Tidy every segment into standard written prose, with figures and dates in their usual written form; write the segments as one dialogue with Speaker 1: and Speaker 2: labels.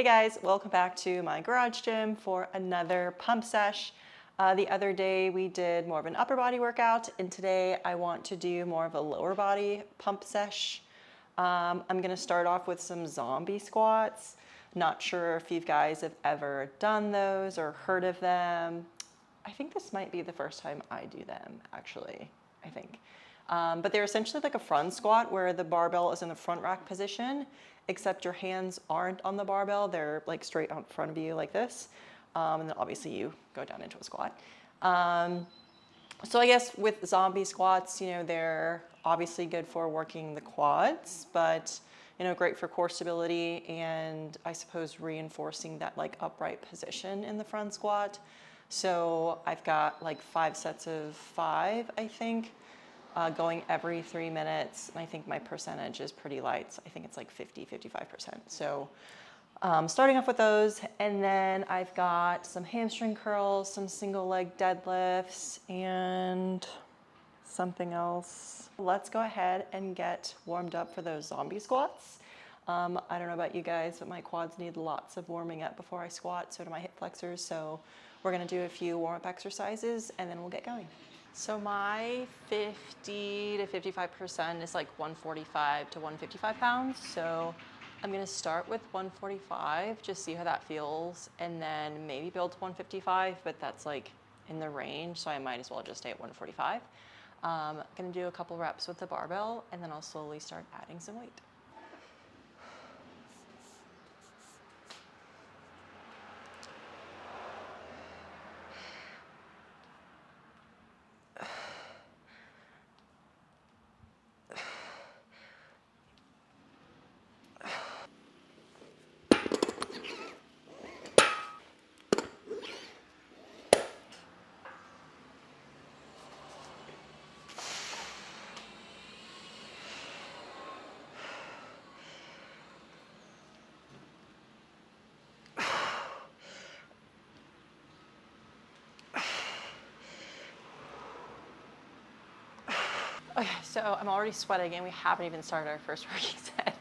Speaker 1: Hey guys, welcome back to my garage gym for another pump sesh. The other day we did more of an upper body workout, and today I want to do more of a lower body pump sesh. I'm gonna start off with some zombie squats. Not sure if you guys have ever done those or heard of them. I think this might be the first time I do them, actually, I think. But they're essentially like a front squat where the barbell is in the front rack position, except your hands aren't on the barbell. They're like straight out in front of you like this. And then obviously you go down into a squat. So I guess with zombie squats, they're obviously good for working the quads, but great for core stability and I suppose reinforcing that like upright position in the front squat. So I've got like 5 sets of 5, I think, going every 3 minutes. And I think my percentage is pretty light. So I think it's like 55%. So starting off with those, and then I've got some hamstring curls, some single leg deadlifts, and something else. Let's go ahead and get warmed up for those zombie squats. I don't know about you guys, but my quads need lots of warming up before I squat, so do my hip flexors. So we're gonna do a few warm-up exercises and then we'll get going. So my 50 to 55% is like 145 to 155 pounds. So I'm gonna start with 145, just see how that feels, and then maybe build to 155, but that's like in the range, so I might as well just stay at 145. Gonna do a couple reps with the barbell, and then I'll slowly start adding some weight. Okay, so I'm already sweating and we haven't even started our first working set.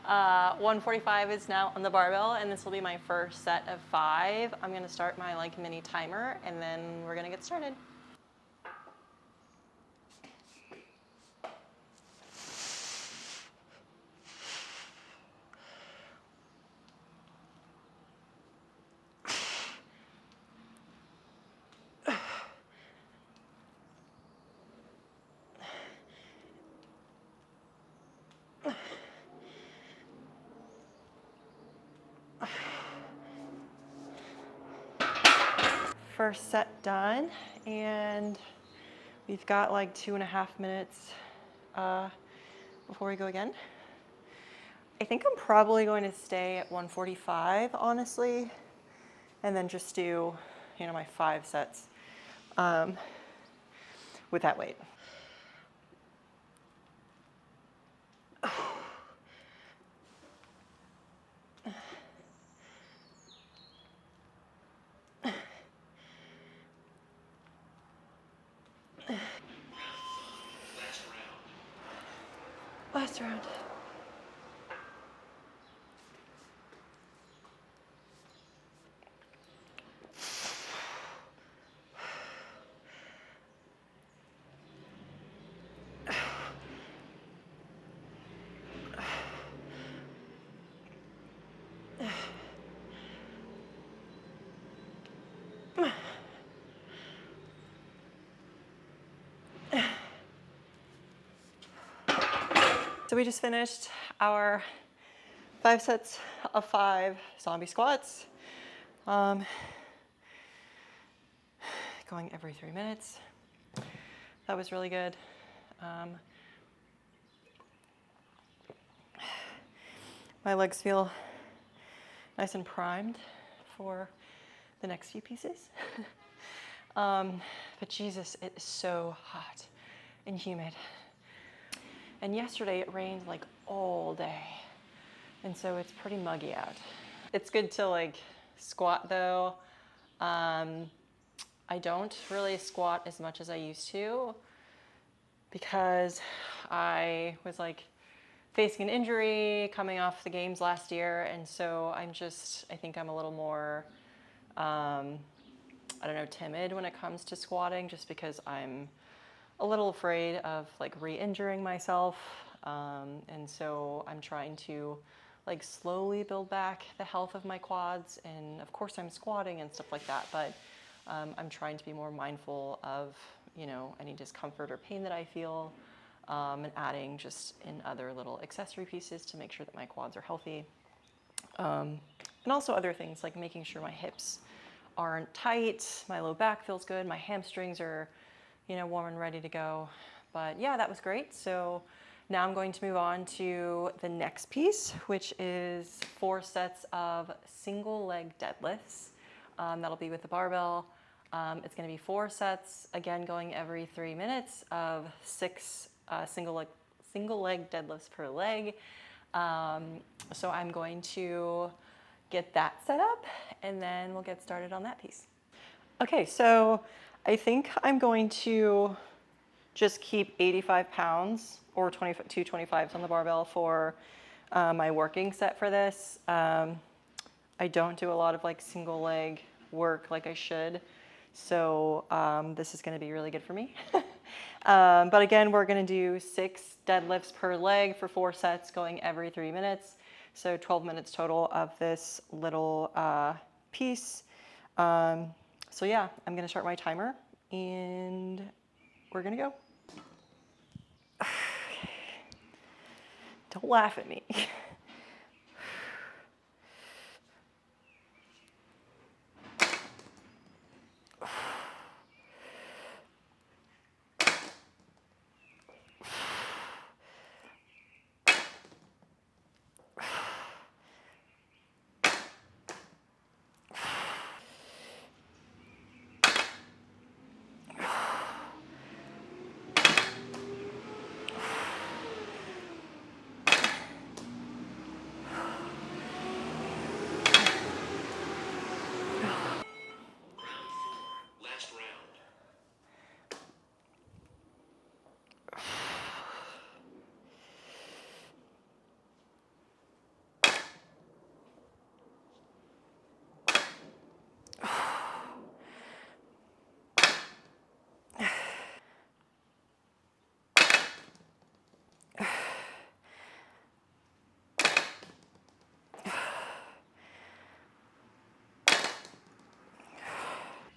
Speaker 1: 145 is now on the barbell, and this will be my first set of 5. I'm gonna start my like mini timer and then we're gonna get started. First set done, and we've got like 2.5 minutes before we go again. I think I'm probably going to stay at 145, honestly, and then just do, my 5 sets with that weight. Last round. So we just finished our 5 sets of 5 zombie squats. Going every 3 minutes. That was really good. My legs feel nice and primed for the next few pieces. But Jesus, it is so hot and humid. And yesterday it rained like all day. And so it's pretty muggy out. It's good to like squat though. I don't really squat as much as I used to because I was like facing an injury coming off the games last year. And so I think I'm a little more, I don't know, timid when it comes to squatting, just because I'm a little afraid of like re-injuring myself. And so I'm trying to like slowly build back the health of my quads. And of course I'm squatting and stuff like that, but I'm trying to be more mindful of, you know, any discomfort or pain that I feel, and adding just in other little accessory pieces to make sure that my quads are healthy. And also other things like making sure my hips aren't tight, my low back feels good, my hamstrings are, you know, warm and ready to go. But yeah, that was great. So now I'm going to move on to the next piece, which is 4 sets of single leg deadlifts. That'll be with the barbell. It's going to be 4 sets, again, going every 3 minutes of 6 single leg deadlifts per leg. So I'm going to get that set up and then we'll get started on that piece. Okay, so I think I'm going to just keep 85 pounds or 225s on the barbell for my working set for this. I don't do a lot of like single leg work like I should. So this is going to be really good for me. But again, we're going to do 6 deadlifts per leg for 4 sets going every 3 minutes. So 12 minutes total of this little piece. So yeah, I'm going to start my timer and we're going to go. Don't laugh at me.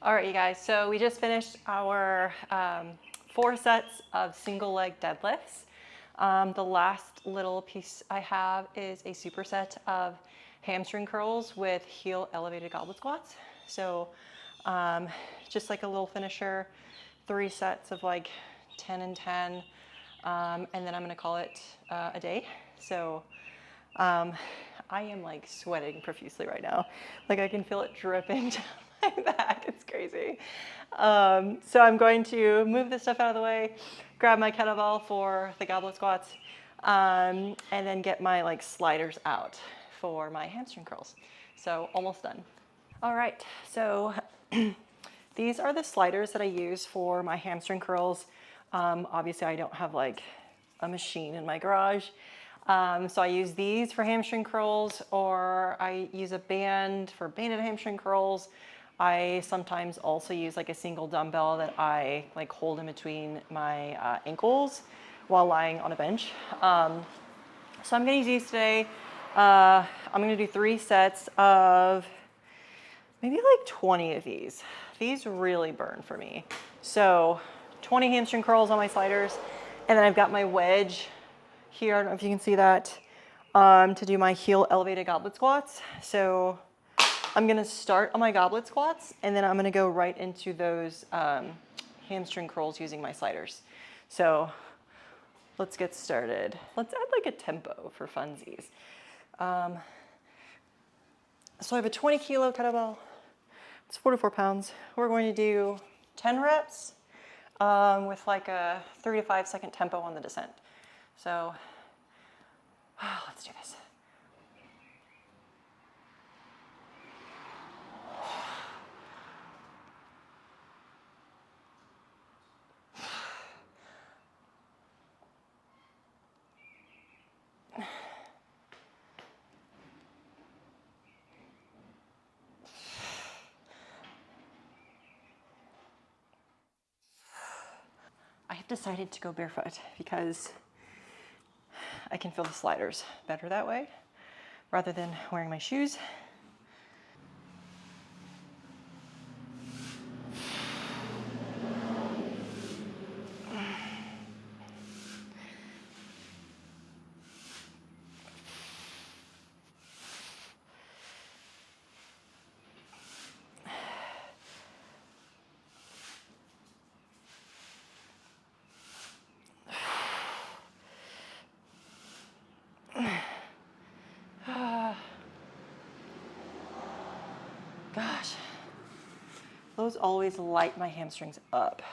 Speaker 1: All right, you guys, so we just finished our 4 sets of single leg deadlifts. The last little piece I have is a superset of hamstring curls with heel elevated goblet squats. So just like a little finisher, 3 sets of like 10 and 10, and then I'm gonna call it a day. So I am like sweating profusely right now. Like I can feel it dripping down my back. It's crazy. So I'm going to move this stuff out of the way, grab my kettlebell for the goblet squats, and then get my like sliders out for my hamstring curls. So almost done. All right, so these are the sliders that I use for my hamstring curls. Obviously I don't have like a machine in my garage. So I use these for hamstring curls, or I use a band for banded hamstring curls. I sometimes also use like a single dumbbell that I like hold in between my ankles while lying on a bench. So I'm gonna use these today. I'm gonna do 3 sets of maybe like 20 of these. These really burn for me. So 20 hamstring curls on my sliders, and then I've got my wedge here, I don't know if you can see that, to do my heel elevated goblet squats. So I'm gonna start on my goblet squats, and then I'm gonna go right into those hamstring curls using my sliders. So let's get started. Let's add like a tempo for funsies. So I have a 20 kilo kettlebell. It's 44 pounds. We're going to do 10 reps with like a 3 to 5 second tempo on the descent. So let's do this. decided to go barefoot because I can feel the sliders better that way rather than wearing my shoes. Gosh, those always light my hamstrings up.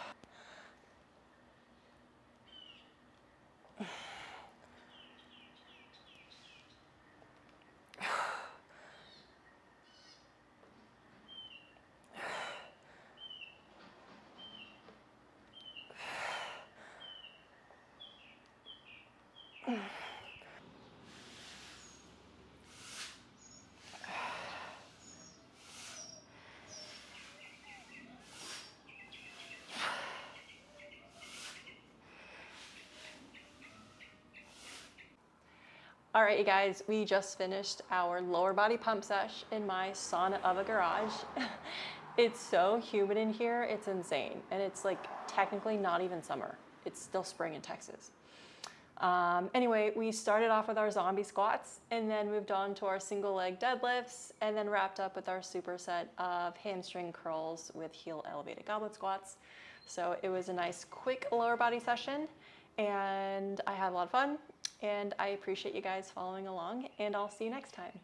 Speaker 1: All right, you guys, we just finished our lower body pump sesh in my sauna of a garage. It's so humid in here, it's insane. And it's like technically not even summer. It's still spring in Texas. Anyway, we started off with our zombie squats and then moved on to our single leg deadlifts and then wrapped up with our superset of hamstring curls with heel elevated goblet squats. So it was a nice quick lower body session and I had a lot of fun and I appreciate you guys following along and I'll see you next time.